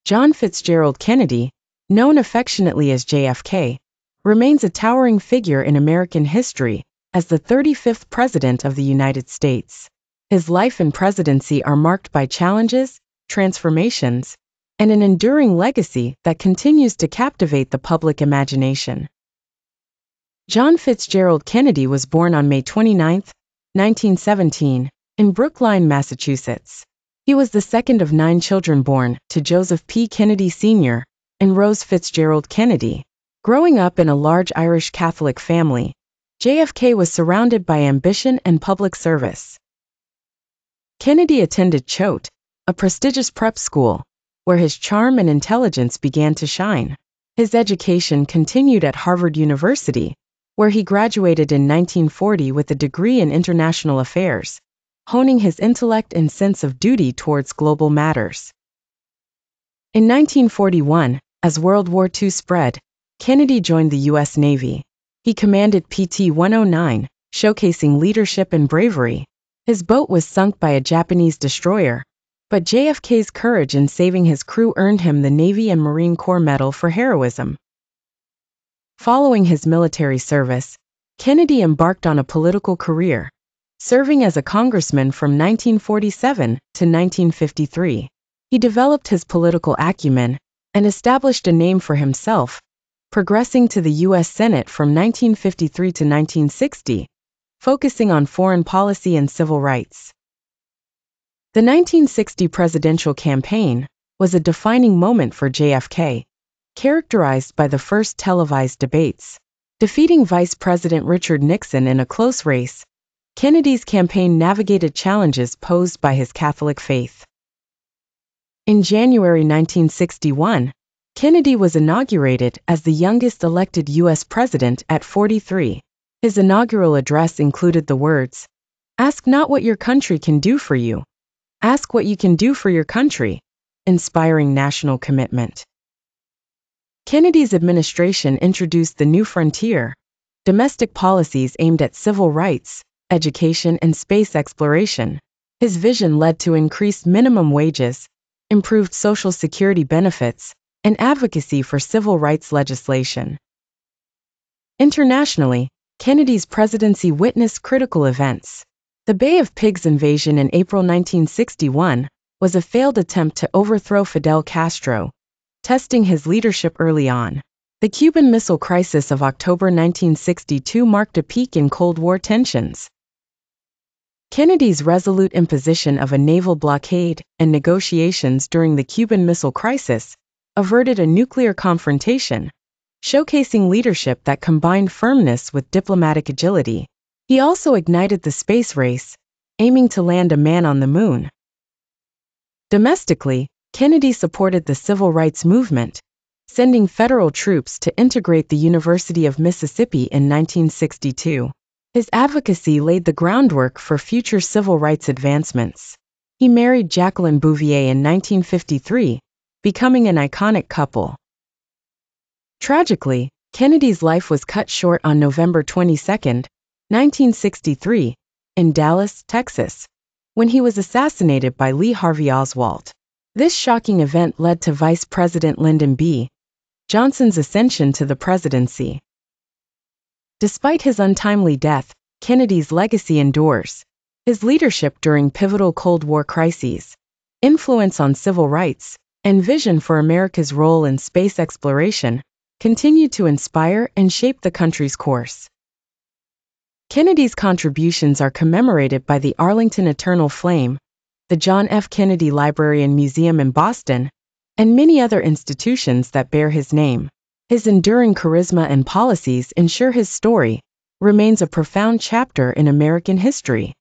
John Fitzgerald Kennedy, known affectionately as JFK, remains a towering figure in American history as the 35th President of the United States. His life and presidency are marked by challenges, transformations, and an enduring legacy that continues to captivate the public imagination. John Fitzgerald Kennedy was born on May 29, 1917, in Brookline, Massachusetts. He was the second of 9 children born to Joseph P. Kennedy Sr. and Rose Fitzgerald Kennedy. Growing up in a large Irish Catholic family, JFK was surrounded by ambition and public service. Kennedy attended Choate, a prestigious prep school, where his charm and intelligence began to shine. His education continued at Harvard University, where he graduated in 1940 with a degree in international affairs, honing his intellect and sense of duty towards global matters. In 1941, as World War II spread, Kennedy joined the U.S. Navy. He commanded PT-109, showcasing leadership and bravery. His boat was sunk by a Japanese destroyer, but JFK's courage in saving his crew earned him the Navy and Marine Corps Medal for heroism. Following his military service, Kennedy embarked on a political career, serving as a congressman from 1947 to 1953. He developed his political acumen and established a name for himself, progressing to the U.S. Senate from 1953 to 1960, focusing on foreign policy and civil rights. The 1960 presidential campaign was a defining moment for JFK, characterized by the first televised debates. Defeating Vice President Richard Nixon in a close race, Kennedy's campaign navigated challenges posed by his Catholic faith. In January 1961, Kennedy was inaugurated as the youngest elected U.S. president at 43. His inaugural address included the words, "Ask not what your country can do for you. Ask what you can do for your country," inspiring national commitment. Kennedy's administration introduced the New Frontier, domestic policies aimed at civil rights, education, and space exploration. His vision led to increased minimum wages, improved Social Security benefits, and advocacy for civil rights legislation. Internationally, Kennedy's presidency witnessed critical events. The Bay of Pigs invasion in April 1961 was a failed attempt to overthrow Fidel Castro, testing his leadership early on. The Cuban Missile Crisis of October 1962 marked a peak in Cold War tensions. Kennedy's resolute imposition of a naval blockade and negotiations during the Cuban Missile Crisis averted a nuclear confrontation, showcasing leadership that combined firmness with diplomatic agility. He also ignited the space race, aiming to land a man on the moon. Domestically, Kennedy supported the civil rights movement, sending federal troops to integrate the University of Mississippi in 1962. His advocacy laid the groundwork for future civil rights advancements. He married Jacqueline Bouvier in 1953, becoming an iconic couple. Tragically, Kennedy's life was cut short on November 22, 1963, in Dallas, Texas, when he was assassinated by Lee Harvey Oswald. This shocking event led to Vice President Lyndon B. Johnson's ascension to the presidency. Despite his untimely death, Kennedy's legacy endures. His leadership during pivotal Cold War crises, influence on civil rights, and vision for America's role in space exploration continued to inspire and shape the country's course. Kennedy's contributions are commemorated by the Arlington Eternal Flame, the John F. Kennedy Library and Museum in Boston, and many other institutions that bear his name. His enduring charisma and policies ensure his story remains a profound chapter in American history.